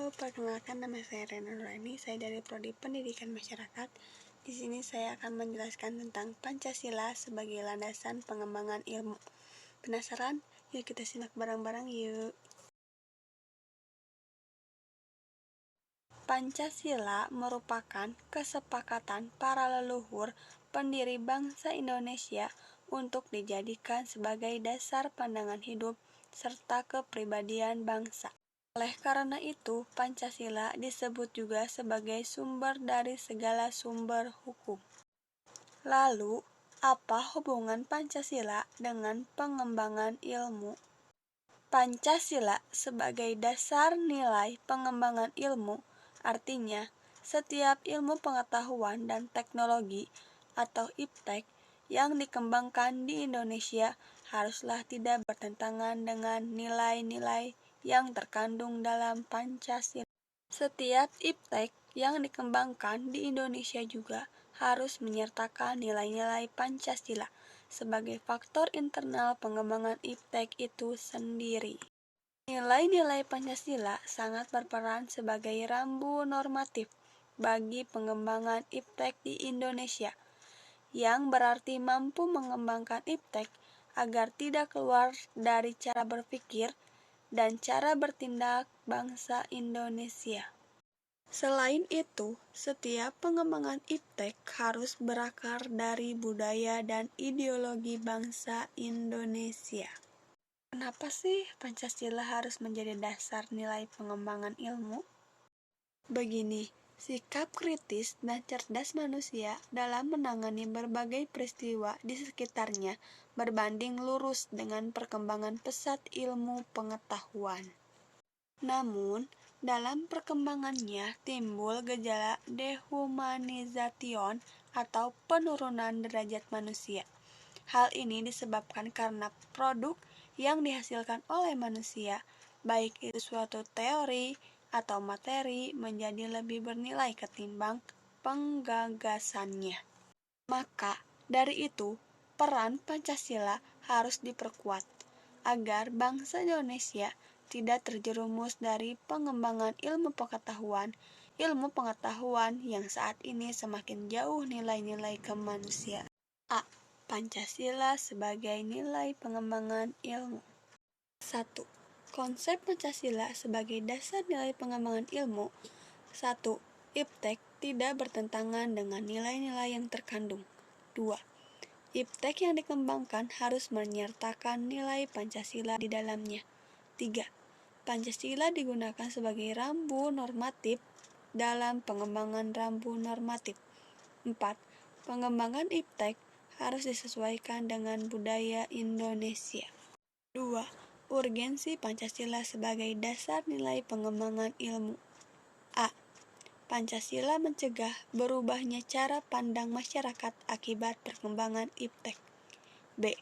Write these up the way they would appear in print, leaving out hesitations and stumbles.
perkenalkan nama saya Rena Nurani, saya dari Prodi Pendidikan Masyarakat. Di sini saya akan menjelaskan tentang Pancasila sebagai landasan pengembangan ilmu. Penasaran? Yuk kita simak bareng-bareng yuk. Pancasila merupakan kesepakatan para leluhur pendiri bangsa Indonesia untuk dijadikan sebagai dasar pandangan hidup serta kepribadian bangsa. Oleh karena itu, Pancasila disebut juga sebagai sumber dari segala sumber hukum. Lalu, apa hubungan Pancasila dengan pengembangan ilmu? Pancasila sebagai dasar nilai pengembangan ilmu artinya setiap ilmu pengetahuan dan teknologi atau iptek yang dikembangkan di Indonesia haruslah tidak bertentangan dengan nilai-nilai yang terkandung dalam Pancasila. Setiap iptek yang dikembangkan di Indonesia juga harus menyertakan nilai-nilai Pancasila sebagai faktor internal pengembangan iptek itu sendiri. Nilai-nilai Pancasila sangat berperan sebagai rambu normatif bagi pengembangan iptek di Indonesia, yang berarti mampu mengembangkan iptek agar tidak keluar dari cara berpikir dan cara bertindak bangsa Indonesia. Selain itu, setiap pengembangan iptek harus berakar dari budaya dan ideologi bangsa Indonesia. Kenapa sih Pancasila harus menjadi dasar nilai pengembangan ilmu? Begini, sikap kritis dan cerdas manusia dalam menangani berbagai peristiwa di sekitarnya berbanding lurus dengan perkembangan pesat ilmu pengetahuan. Namun, dalam perkembangannya timbul gejala dehumanization atau penurunan derajat manusia. Hal ini disebabkan karena produk yang dihasilkan oleh manusia, baik itu suatu teori atau materi, menjadi lebih bernilai ketimbang penggagasannya. Maka, dari itu, peran Pancasila harus diperkuat agar bangsa Indonesia tidak terjerumus dari pengembangan ilmu pengetahuan yang saat ini semakin jauh nilai-nilai kemanusiaan. A. Pancasila sebagai nilai pengembangan ilmu. 1. Konsep Pancasila sebagai dasar nilai pengembangan ilmu. 1. Iptek tidak bertentangan dengan nilai-nilai yang terkandung. 2. Iptek yang dikembangkan harus menyertakan nilai Pancasila di dalamnya. 3. Pancasila digunakan sebagai rambu normatif dalam pengembangan rambu normatif. 4. Pengembangan iptek harus disesuaikan dengan budaya Indonesia. 2. Urgensi Pancasila sebagai dasar nilai pengembangan ilmu. A. Pancasila mencegah berubahnya cara pandang masyarakat akibat perkembangan iptek. B.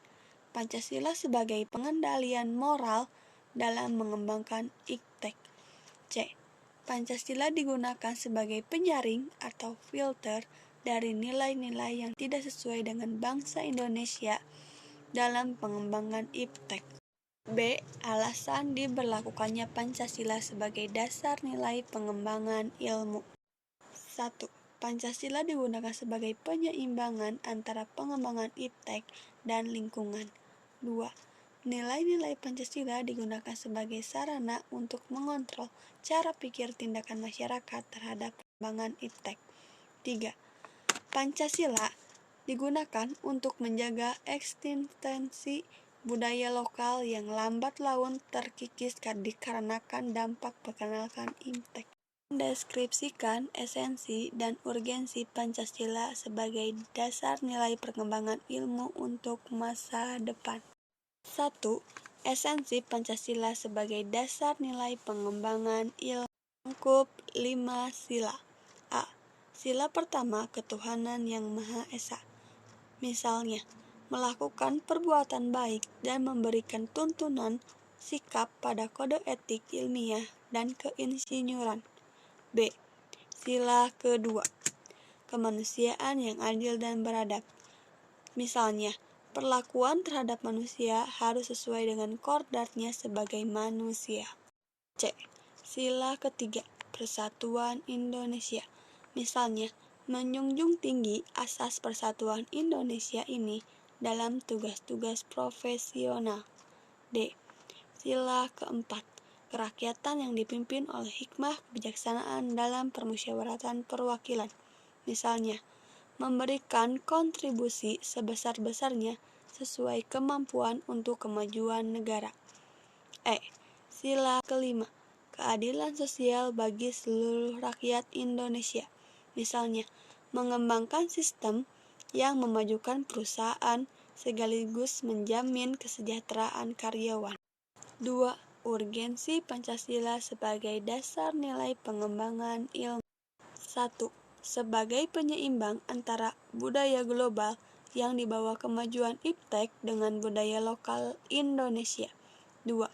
Pancasila sebagai pengendalian moral dalam mengembangkan iptek. C. Pancasila digunakan sebagai penyaring atau filter dari nilai-nilai yang tidak sesuai dengan bangsa Indonesia dalam pengembangan iptek. B. Alasan diberlakukannya Pancasila sebagai dasar nilai pengembangan ilmu. 1. Pancasila digunakan sebagai penyeimbangan antara pengembangan iptek dan lingkungan. 2. Nilai-nilai Pancasila digunakan sebagai sarana untuk mengontrol cara pikir tindakan masyarakat terhadap pengembangan iptek. 3. Pancasila digunakan untuk menjaga eksistensi budaya lokal yang lambat laun terkikis dikarenakan dampak perkenalkan iptek. Mendeskripsikan esensi dan urgensi Pancasila sebagai dasar nilai perkembangan ilmu untuk masa depan. 1. Esensi Pancasila sebagai dasar nilai pengembangan ilmu. Rangkup 5 sila. A. Sila pertama, ketuhanan yang Maha Esa. Misalnya, melakukan perbuatan baik dan memberikan tuntunan sikap pada kode etik ilmiah dan keinsinyuran. B. Sila kedua, kemanusiaan yang adil dan beradab. Misalnya, perlakuan terhadap manusia harus sesuai dengan kodratnya sebagai manusia. C. Sila ketiga, Persatuan Indonesia. Misalnya, menjunjung tinggi asas persatuan Indonesia ini dalam tugas-tugas profesional. D. Sila keempat, kerakyatan yang dipimpin oleh hikmah kebijaksanaan dalam permusyawaratan perwakilan. Misalnya, memberikan kontribusi sebesar-besarnya sesuai kemampuan untuk kemajuan negara. E. Sila kelima, keadilan sosial bagi seluruh rakyat Indonesia. Misalnya, mengembangkan sistem yang memajukan perusahaan sekaligus menjamin kesejahteraan karyawan. 2. Urgensi Pancasila sebagai dasar nilai pengembangan ilmu. 1. Sebagai penyeimbang antara budaya global yang dibawa kemajuan iptek dengan budaya lokal Indonesia. 2.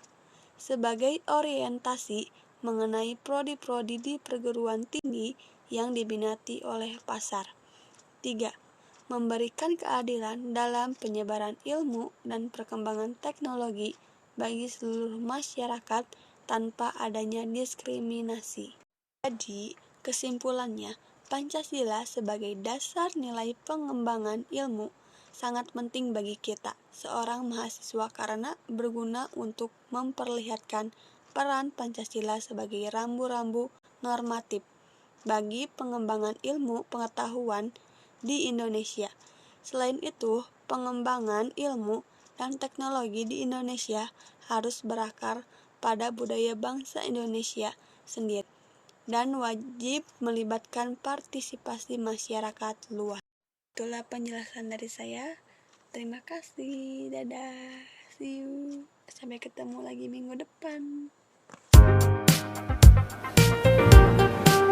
Sebagai orientasi mengenai prodi-prodi di perguruan tinggi yang diminati oleh pasar. 3. Memberikan keadilan dalam penyebaran ilmu dan perkembangan teknologi bagi seluruh masyarakat tanpa adanya diskriminasi. Jadi, kesimpulannya, Pancasila sebagai dasar nilai pengembangan ilmu sangat penting bagi kita, seorang mahasiswa, karena berguna untuk memperlihatkan peran Pancasila sebagai rambu-rambu normatif bagi pengembangan ilmu pengetahuan di Indonesia. Selain itu, pengembangan ilmu dan teknologi di Indonesia harus berakar pada budaya bangsa Indonesia sendiri dan wajib melibatkan partisipasi masyarakat luas. Itulah penjelasan dari saya. Terima kasih. Dadah. See you. Sampai ketemu lagi minggu depan.